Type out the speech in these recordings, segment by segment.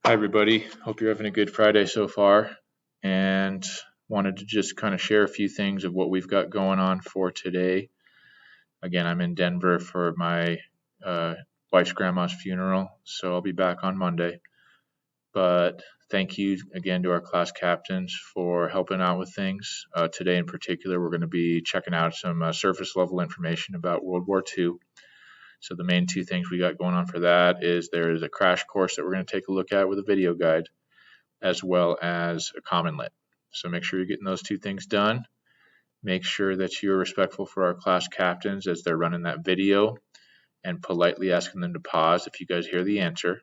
Hi, everybody. Hope you're having a good Friday so far. And wanted to just kind of share a few things of what we've got going on for today. Again, I'm in Denver for my wife's grandma's funeral, so I'll be back on Monday. But thank you again to our class captains for helping out with things. Today, in particular, we're going to be checking out some surface level information about World War II. So the main two things we got going on for that is there is a crash course that we're going to take a look at with a video guide, as well as a common lit. So make sure you're getting those two things done. Make sure that you're respectful for our class captains as they're running that video and politely asking them to pause if you guys hear the answer.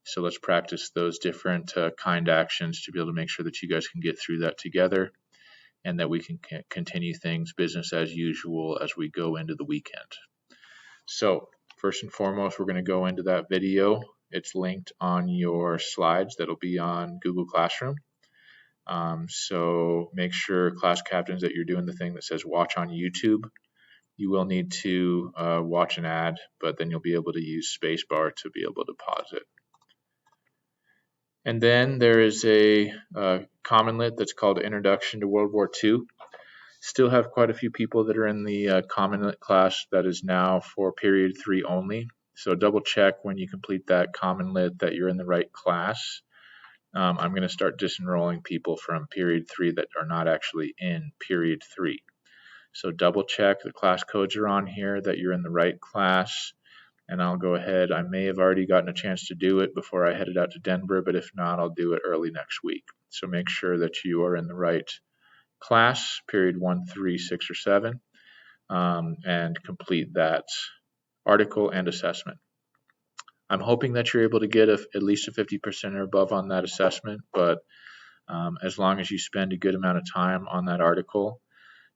So let's practice those different kind actions to be able to make sure that you guys can get through that together and that we can continue things business as usual as we go into the weekend. So first and foremost, we're going to go into that video. It's linked on your slides that'll be on Google Classroom. So make sure, class captains, that you're doing the thing that says watch on YouTube. You will need to watch an ad, but then you'll be able to use spacebar to be able to pause it. And then there is a common lit that's called Introduction to World War II. Still have quite a few people that are in the common lit class that is now for period 3 only. So double check when you complete that common lit that you're in the right class. I'm going to start disenrolling people from period 3 that are not actually in period 3. So double check the class codes are on here, that you're in the right class, and I'll go ahead. I may have already gotten a chance to do it before I headed out to Denver, but if not, I'll do it early next week. So make sure that you are in the right class, period 1, 3, 6, or 7, and complete that article and assessment. I'm hoping that you're able to get at least a 50% or above on that assessment, but as long as you spend a good amount of time on that article,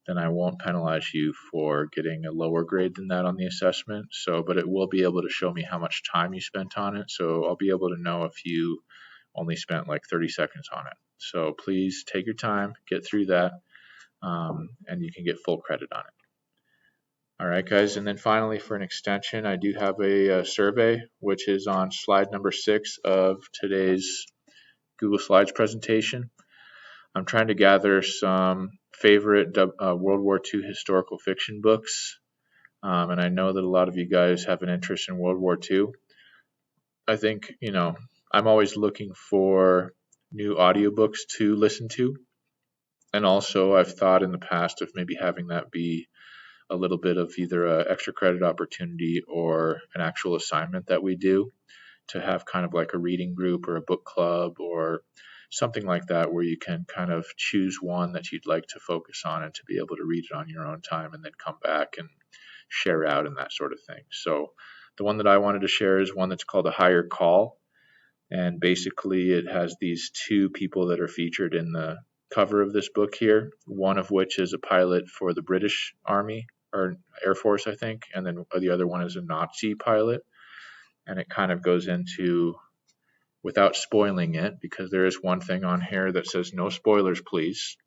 then I won't penalize you for getting a lower grade than that on the assessment. But it will be able to show me how much time you spent on it, so I'll be able to know if you only spent like 30 seconds on it. So please take your time, get through that, and you can get full credit on it. All right, guys, and then finally for an extension, I do have a survey, which is on slide number 6 of today's Google Slides presentation. I'm trying to gather some favorite World War II historical fiction books, and I know that a lot of you guys have an interest in World War II. I think, I'm always looking for new audiobooks to listen to, and also I've thought in the past of maybe having that be a little bit of either an extra credit opportunity or an actual assignment that we do, to have kind of like a reading group or a book club or something like that, where you can kind of choose one that you'd like to focus on and to be able to read it on your own time and then come back and share out and that sort of thing. So the one that I wanted to share is one that's called A Higher Call. And basically it has these two people that are featured in the cover of this book here, one of which is a pilot for the British Army or Air Force, I think, and then the other one is a Nazi pilot. And it kind of goes into, without spoiling it, because there is one thing on here that says no spoilers, please.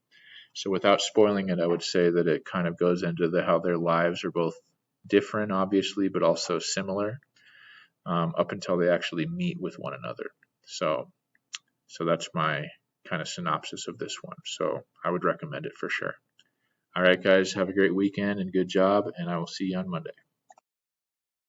So without spoiling it, I would say that it kind of goes into how their lives are both different, obviously, but also similar, up until they actually meet with one another. So that's my kind of synopsis of this one. So I would recommend it for sure. All right, guys, have a great weekend and good job, and I will see you on Monday.